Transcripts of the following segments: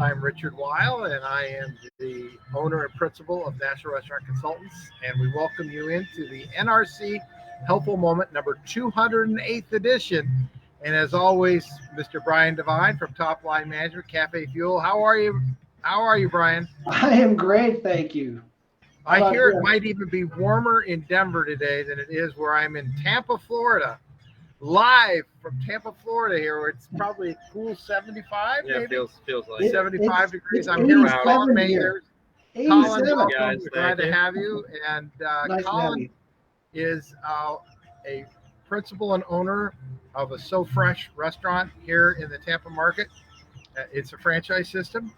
I'm Richard Weil, and I am the owner and principal of National Restaurant Consultants, and we welcome you into the NRC Helpful Moment number 208th edition. And as always, Mr. Brian Devine from Top Line Management, Cafe Fuel. How are you? How are you, Brian? I am great, thank you. I hear it might even be warmer in Denver today than it is where I'm in Tampa, Florida. Live from Tampa, Florida here, where it's probably a cool 75, yeah, maybe? feels like 75 degrees. I'm 87 here with Colin here. Mayer. Colin, 87. welcome. Guys, We're glad to have you. And Nice to have Colin you. is a principal and owner of a So Fresh restaurant here in the Tampa market. It's a franchise system.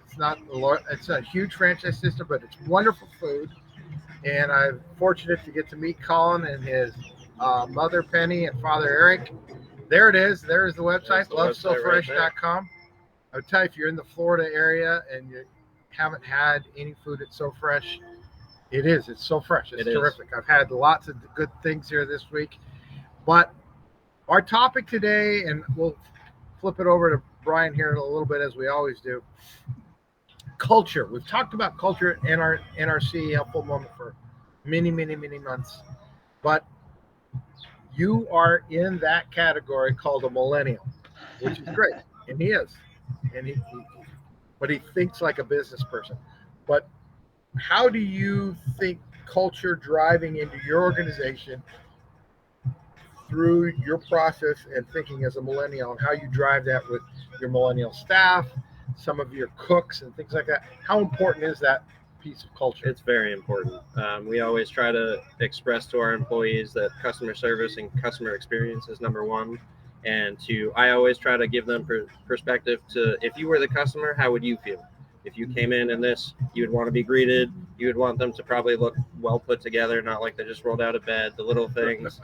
It's a huge franchise system, but it's wonderful food. And I'm fortunate to get to meet Colin and his mother Penny and father Eric. There it is. There's the website, lovesofresh.com. I would tell you, if you're in the Florida area and you haven't had any food at So Fresh, it's so fresh. It's terrific. I've had lots of good things here this week. But our topic today, and we'll flip it over to Brian here in a little bit, as we always do. Culture. We've talked about culture at NRC Helpful Moment for many months, but you are in that category called a millennial, which is great, and he is, and but he thinks like a business person. But how do you think culture driving into your organization through your process and thinking as a millennial, and how you drive that with your millennial staff, some of your cooks and things like that? How important is that piece of culture? It's very important. We always try to express to our employees that customer service and customer experience is number one. And I always try to give them perspective to, if you were the customer, how would you feel? If you came in this, you would want to be greeted. You would want them to probably look well put together, not like they just rolled out of bed, the little things.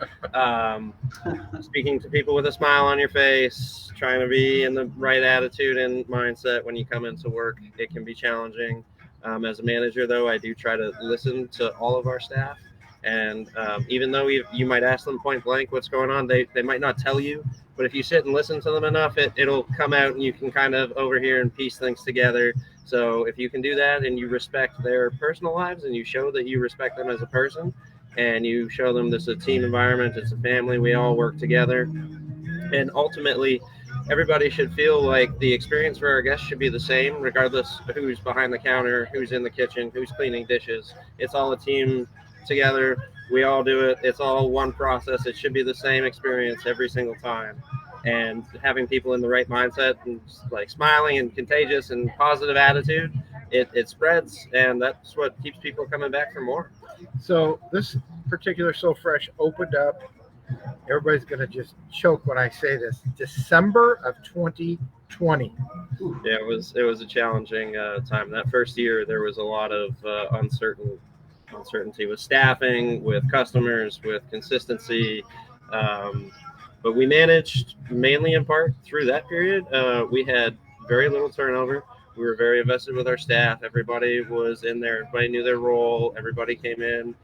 Speaking to people with a smile on your face, trying to be in the right attitude and mindset when you come into work. It can be challenging. As a manager, though, I do try to listen to all of our staff. And even though you might ask them point blank what's going on, they might not tell you. But if you sit and listen to them enough, it'll come out and you can kind of overhear and piece things together. So if you can do that and you respect their personal lives and you show that you respect them as a person and you show them this is a team environment, it's a family, we all work together. And ultimately, everybody should feel like the experience for our guests should be the same, regardless of who's behind the counter, who's in the kitchen, who's cleaning dishes. It's all a team together. We all do it. It's all one process. It should be the same experience every single time. And having people in the right mindset and like smiling and contagious and positive attitude, it spreads, and that's what keeps people coming back for more. So this particular So Fresh opened up, everybody's going to just choke when I say this, December of 2020. Yeah, it was a challenging time. That first year, there was a lot of uncertainty with staffing, with customers, with consistency. But we managed mainly in part through that period. We had very little turnover. We were very invested with our staff. Everybody was in there. Everybody knew their role. Everybody came in.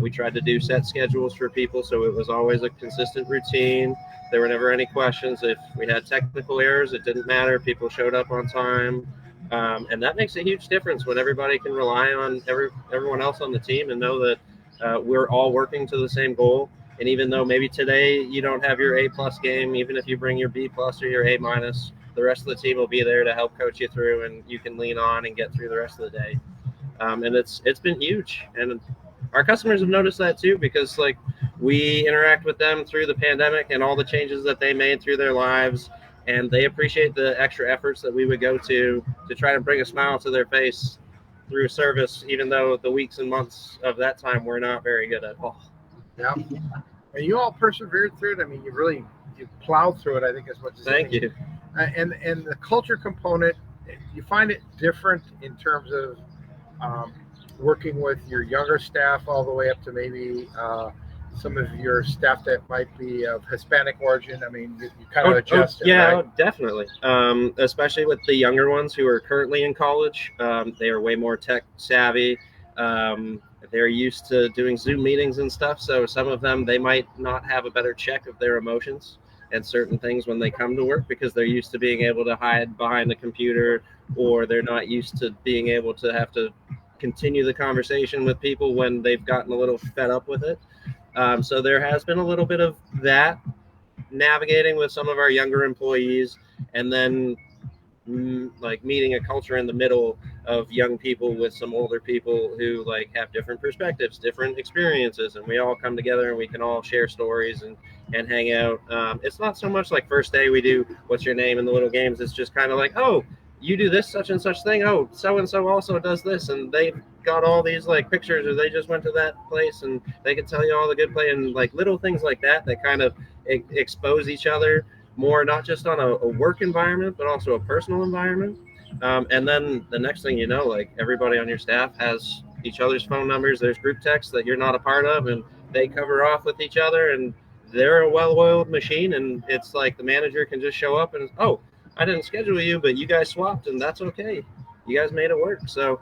We tried to do set schedules for people, so it was always a consistent routine. There were never any questions. If we had technical errors, it didn't matter. People showed up on time. And that makes a huge difference when everybody can rely on everyone else on the team and know that we're all working to the same goal. And even though maybe today you don't have your A+ game, even if you bring your B+ or your A-, the rest of the team will be there to help coach you through, and you can lean on and get through the rest of the day. And it's been huge. And our customers have noticed that too, because like we interact with them through the pandemic and all the changes that they made through their lives. And they appreciate the extra efforts that we would go to try to bring a smile to their face through service, even though the weeks and months of that time were not very good at all. Yeah. And you all persevered through it. I mean, you plowed through it, I think is what you're saying. Thank you. And the culture component, you find it different in terms of working with your younger staff all the way up to maybe some of your staff that might be of Hispanic origin. I mean, you kind of adjust it, yeah, right? Definitely. Especially with the younger ones who are currently in college. They are way more tech savvy. They're used to doing Zoom meetings and stuff. So some of them, they might not have a better check of their emotions and certain things when they come to work because they're used to being able to hide behind a computer or they're not used to being able to have to continue the conversation with people when they've gotten a little fed up with it. So there has been a little bit of that navigating with some of our younger employees, and then like meeting a culture in the middle of young people with some older people who like have different perspectives, different experiences, and we all come together and we can all share stories and hang out. It's not so much like first day we do what's your name in the little games. It's just kind of like, oh, you do this such and such thing, oh, so and so also does this, and they've got all these like pictures, or they just went to that place and they can tell you all the good play, and like little things like that kind of expose each other more, not just on a work environment, but also a personal environment. And then the next thing you know, like everybody on your staff has each other's phone numbers. There's group texts that you're not a part of, and they cover off with each other, and they're a well-oiled machine. And it's like the manager can just show up and, oh, I didn't schedule you, but you guys swapped, and that's okay. You guys made it work. So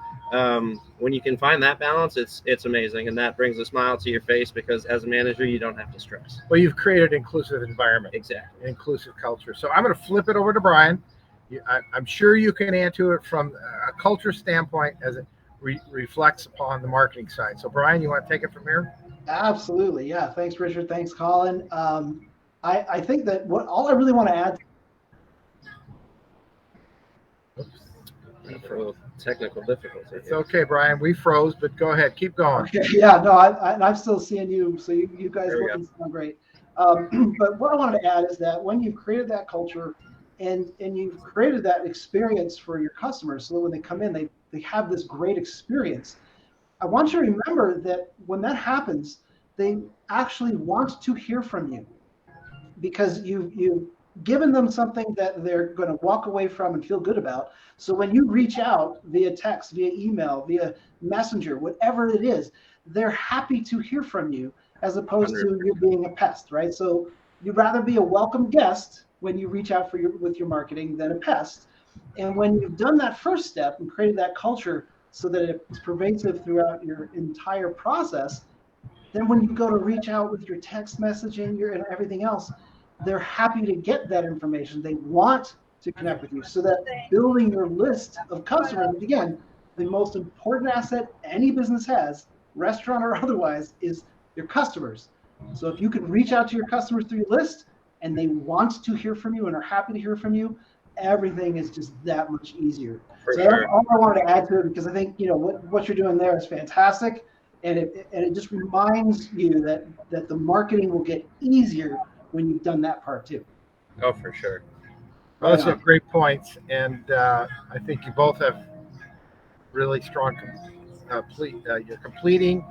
when you can find that balance, it's amazing, and that brings a smile to your face, because as a manager, you don't have to stress. Well, you've created an inclusive environment. Exactly. An inclusive culture. So I'm going to flip it over to Brian. I'm sure you can answer it from a culture standpoint as it reflects upon the marketing side. So Brian, you want to take it from here? Absolutely. Yeah. Thanks, Richard. Thanks, Colin. I think that all I really want to add. For technical difficulty. It's okay, Brian. We froze, but go ahead. Keep going. Okay, yeah, no, I'm still seeing you, so you guys look and sound great. But what I wanted to add is that when you've created that culture and you've created that experience for your customers, so that when they come in, they have this great experience, I want you to remember that when that happens, they actually want to hear from you, because you've given them something that they're going to walk away from and feel good about. So when you reach out via text, via email, via messenger, whatever it is, they're happy to hear from you, as opposed to you being a pest, right? So you'd rather be a welcome guest when you reach out with your marketing than a pest. And when you've done that first step and created that culture so that it's pervasive throughout your entire process, then when you go to reach out with your text messaging and everything else, they're happy to get that information. They want to connect with you, so that building your list of customers, and again, the most important asset any business has, restaurant or otherwise, is your customers. So if you can reach out to your customers through your list and they want to hear from you and are happy to hear from you, everything is just that much easier. So that's all I wanted to add to it, because I think what you're doing there is fantastic, and it just reminds you that the marketing will get easier when you've done that part too. Oh, for sure. Well, those are great points, and I think you both have really strong. You're completing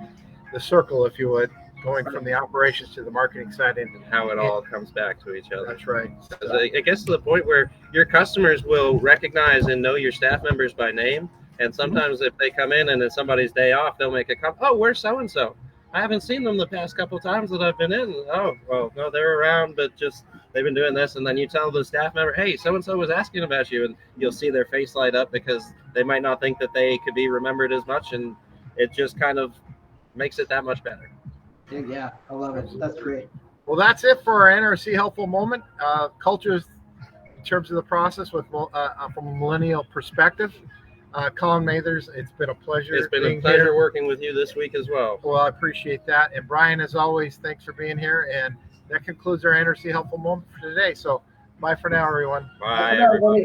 the circle, if you would, going from the operations to the marketing side, and how it all comes back to each other. That's right. It gets to the point where your customers will recognize and know your staff members by name, and sometimes if they come in and it's somebody's day off, they'll make a comment. Oh, where's so and so? I haven't seen them the past couple of times that I've been in. Oh, well, no, they're around, but just they've been doing this. And then you tell the staff member, hey, so-and-so was asking about you. And you'll see their face light up, because they might not think that they could be remembered as much. And it just kind of makes it that much better. Yeah, I love it. That's great. Well, that's it for our NRC Helpful Moment. Cultures in terms of the process from a millennial perspective. Colin Mathers, it's been a pleasure. It's been a pleasure working with you this week as well. Well, I appreciate that. And Brian, as always, thanks for being here. And that concludes our NRC Helpful Moment for today. So bye for now, everyone. Bye, everybody.